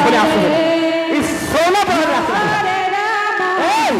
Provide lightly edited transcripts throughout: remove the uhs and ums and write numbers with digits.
করে আসবে এই সোনা পরে আসবে এই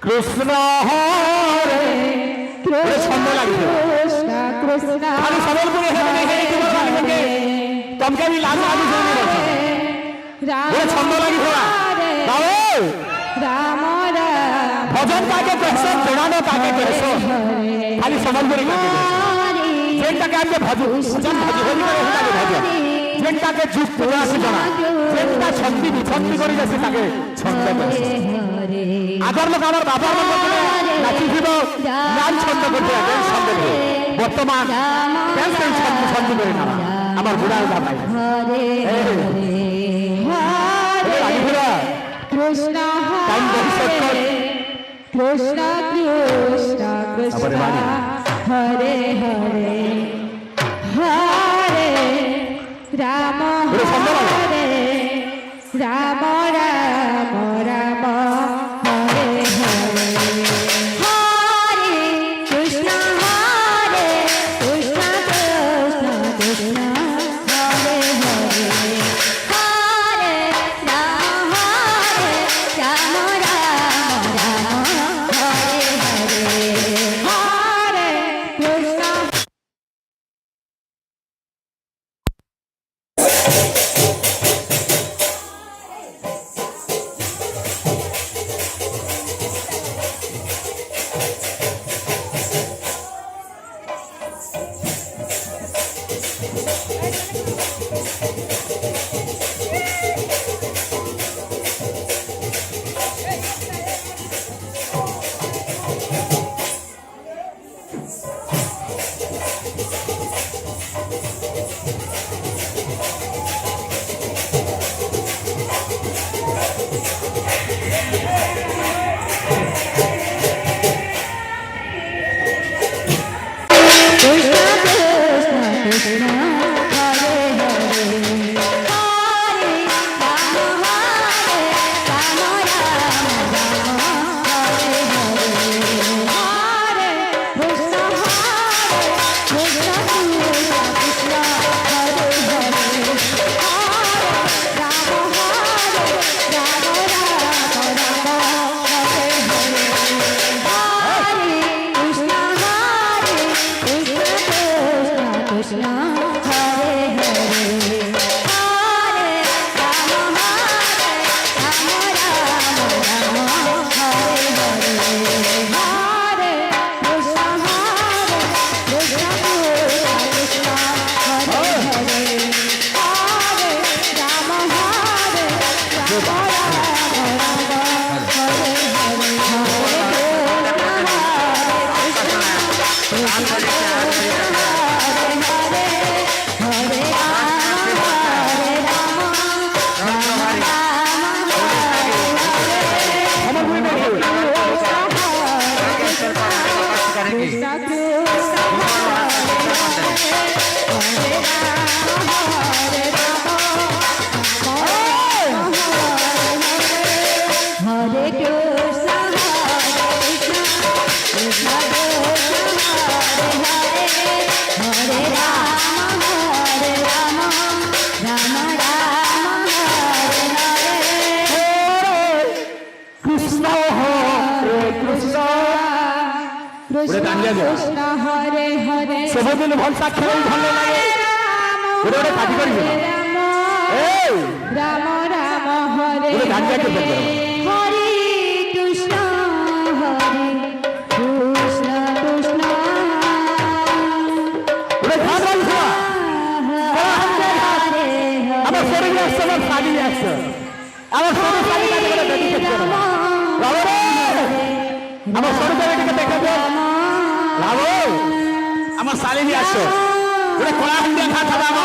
কৃষ্ণ হরে ছন্দ লাগছে আমি সবলপুরে তমকে আমি লাগু আমি ছন্দ লাগি ভজন কাকে কহস জোড়ানো কাকে কহস খালি সবলপুরে কাকে যেটাকে আমি ভজন ভজি হরি করে তাকে ভজন যেটাকে যুক্ত আসে জনা যেটা ছন্দি বিছন্দি করে যাচ্ছে তাকে ছন্দ কহস আগর লোক আমার বাবার নাচিছিল গান ছন্দ করতে ছন্দ করে বর্তমান ছন্দ করে না আমার বুড়ার বাবাই কৃষ্ণ কৃষ্ণ কৃষ্ণ কৃষ্ণ হরে হরে হরে রাম হরে রাম রাম রাম কৃষ্ণ কৃষ্ণ হরে রাম রাম রাম হরে হরে কৃষ্ণ হরে কৃষ্ণ কৃষ্ণ হরে হরে ସବୁଦିନ ଭଲସା ଖେଳ ଭଲ ଲାଗେ ଗୋଟେ ଗୋଟେ ପାଟି କରିବି ଏଇ রাম রাম হরে ଗୋଟେ ଗାଣ୍ଡିଆ ଟେ হরে হরে কৃষ্ণ কৃষ্ণ ଗୋଟେ ଧାନ ରାନ୍ଧିବା হরে আমার শরীরে আসছে আমার শাড়ি আসছে আমার শরীর শাড়ি কাজে করে ডেডিকেট করে বাবা আমার শরীরে ଟିକେ দেখা দিও বাবা আমার শাড়ি নিয়ে আসছো ଗୋଟେ କଳା ହଣ୍ଡିଆ ଖା ଥାବା ଆମ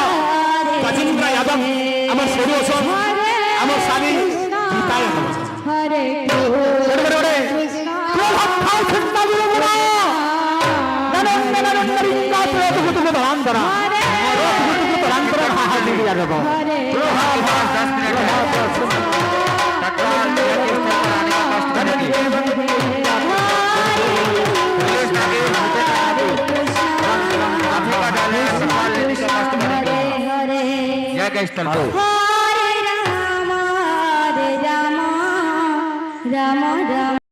ଗଜେନ୍ଦ୍ର ଯାଦବ আমার শরীর অসন আমার শাড়ি জিতায় হবে হরে ଗୋଟେ ଗୋଟେ কৃষ্ণ প্রভাব খাও চিন্তা দিও না নন্দনন্দরিঙ্গা প্রভু ধান ধরা প্রভু ধান ধরা হাহার দিয়ে যাব হরে হরে রাম রাম রাম